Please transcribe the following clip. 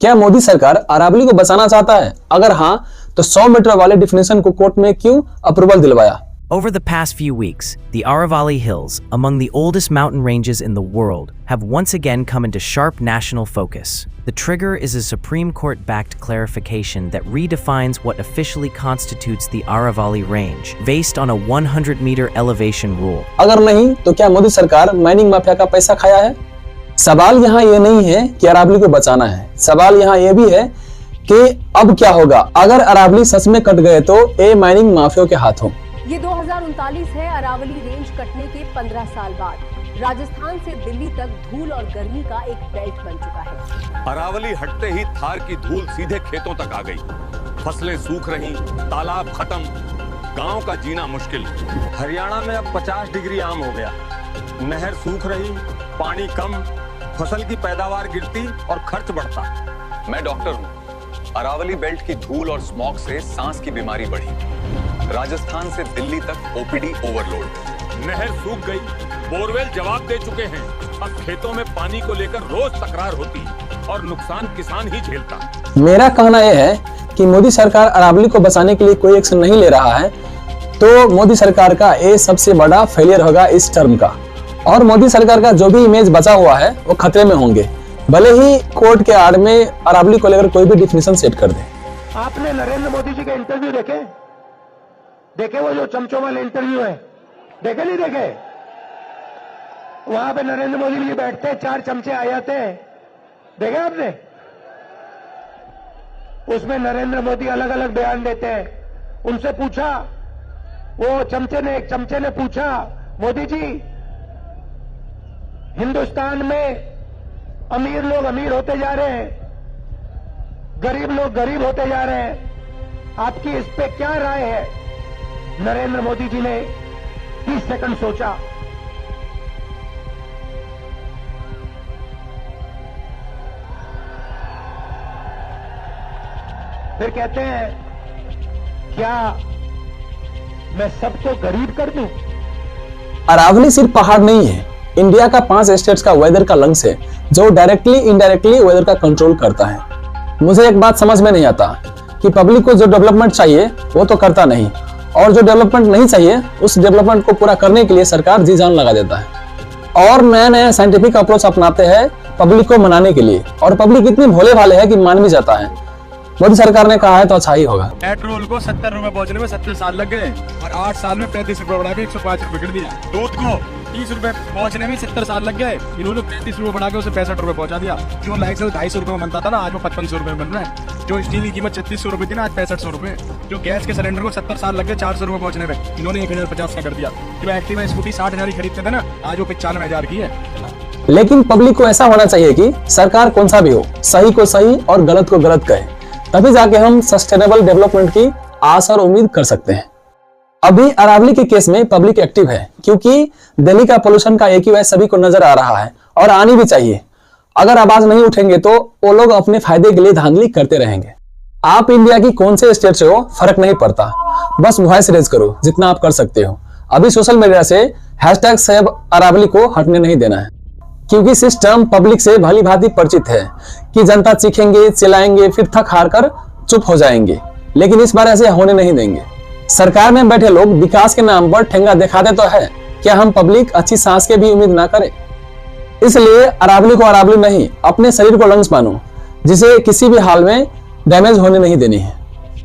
क्या मोदी सरकार अरावली को बचाना चाहता है? अगर हाँ, तो 100 मीटर वाले डिफिनेशन को कोर्ट में क्यों अप्रूवल दिलवाया? Over the past few weeks, the Aravalli Hills, among the oldest mountain ranges in the world, have once again come into sharp national focus. The trigger is a Supreme Court-backed clarification that redefines what officially constitutes the Aravalli Range, based on a 100-meter elevation rule. अगर नहीं, तो क्या मोदी सरकार mining mafia का पैसा खाया है? सवाल यहाँ ये नहीं है कि अरावली को बचाना है, सवाल यहाँ ये भी है कि अब क्या होगा अगर अरावली सच में कट गए तो ये माइनिंग माफियों के हाथों। ये 2039 है अरावली रेंज कटने के 15 साल बाद। राजस्थान से दिल्ली तक धूल और गर्मी का एक बेल्ट बन चुका है। अरावली हटते ही थार की धूल सीधे खेतों तक आ गई। फसलें सूख रही, तालाब खत्म, गांव का जीना मुश्किल। हरियाणा में अब 50 डिग्री आम हो गया। नहर सूख रही, पानी कम, फसल की पैदावार गिरती और खर्च बढ़ता। मैं डॉक्टर हूँ। अरावली बेल्ट की धूल और स्मॉग से सांस की बीमारी बढ़ी। राजस्थान से दिल्ली तक ओपीडी ओवरलोड। नहर सूख गई, बोरवेल जवाब दे चुके हैं। अब खेतों में पानी को लेकर रोज तकरार होती और नुकसान किसान ही झेलता। मेरा कहना यह है कि मोदी सरकार अरावली को बचाने के लिए कोई एक्शन नहीं ले रहा है, तो मोदी सरकार का ये सबसे बड़ा फेलियर होगा इस टर्म का, और मोदी सरकार का जो भी इमेज बचा हुआ है वो खतरे में होंगे, भले ही कोर्ट के आड़ में अरावली को लेकर कोई भी डिफिनेशन सेट कर दे। आपने नरेंद्र मोदी जी के इंटरव्यू देखे वो जो चमचों वाले इंटरव्यू है, देखे नहीं देखे? वहां पे नरेंद्र मोदी जी बैठते, 4 चमचे आ जाते हैं, देखे आपने? उसमें नरेंद्र मोदी अलग अलग बयान देते हैं। उनसे पूछा, वो एक चमचे ने पूछा, मोदी जी हिंदुस्तान में अमीर लोग अमीर होते जा रहे हैं, गरीब लोग गरीब होते जा रहे हैं, आपकी इस पे क्या राय है? नरेंद्र मोदी जी ने 30 सेकंड सोचा, फिर कहते हैं, क्या मैं सबको गरीब कर दूं? अरावली सिर्फ पहाड़ नहीं है, इंडिया का 5 स्टेट्स का वेदर का लंग्स है, जो डायरेक्टली इनडायरेक्टली वेदर का कंट्रोल करता है। मुझे एक बात समझ में नहीं आता कि पब्लिक को जो डेवलपमेंट चाहिए वो तो करता नहीं, और जो डेवलपमेंट नहीं चाहिए उस डेवलपमेंट को पूरा करने के लिए सरकार जी जान लगा देता है और नया नया साइंटिफिक अप्रोच अपनाते हैं पब्लिक को मनाने के लिए, और पब्लिक इतनी भोले भाले है कि मान भी जाता है। मोदी सरकार ने कहा है तो अच्छा ही होगा। पेट्रोल को 70 रुपए पहुंचने में 70 साल लग गए और 8 साल में 35 रुपए बढ़ा के 105 रुपए कर दिया। दूध को 30 रुपए पहुंचने में 70 साल लग गए, इन्होंने 35 रुपए बढ़ा के उसे 65 रुपए पहुंचा दिया। जो लाइक से 250 रुपए में बनता था ना, आज वो 5500 रुपए बन रहा है। जो स्टील की कीमत 3600 रुपए थी ना, आज 6500 रुपए। जो गैस के सिलेंडर को 70 साल लग गए 400 रुपए पहुंचने में, इन्होंने 1050 का कर दिया। जो एक्टिवा स्कूटी 60,000 की खरीदते थे ना, आज वो 95,000 की है। लेकिन पब्लिक को ऐसा होना चाहिए कि सरकार कौन सा भी हो, सही को सही और गलत को गलत कहे, तभी जाके हम सस्टेनेबल डेवलपमेंट की आस और उम्मीद कर सकते हैं। अभी अरावली के केस में पब्लिक एक्टिव है, क्योंकि दिल्ली का पोल्यूशन का AQI सभी को नजर आ रहा है और आनी भी चाहिए। अगर आवाज नहीं उठेंगे तो वो लोग अपने फायदे के लिए धांधली करते रहेंगे। आप इंडिया की कौन से स्टेट से हो फर्क नहीं पड़ता, बस वॉइस रेज करो जितना आप कर सकते हो। अभी सोशल मीडिया से #सेव अरावली को हटने नहीं देना है, क्योंकि सिस्टम पब्लिक से भली भांति परिचित है कि जनता चीखेंगे, चिल्लाएंगे, फिर थक हार कर चुप हो जाएंगे, लेकिन इस बार ऐसे होने नहीं देंगे। सरकार में बैठे लोग विकास के नाम पर ठेंगा दिखाते तो है, क्या हम पब्लिक अच्छी सांस के भी उम्मीद ना करें? इसलिए अरावली को अरावली नहीं, अपने शरीर को लंग्स मानो, जिसे किसी भी हाल में डैमेज होने नहीं देनी है।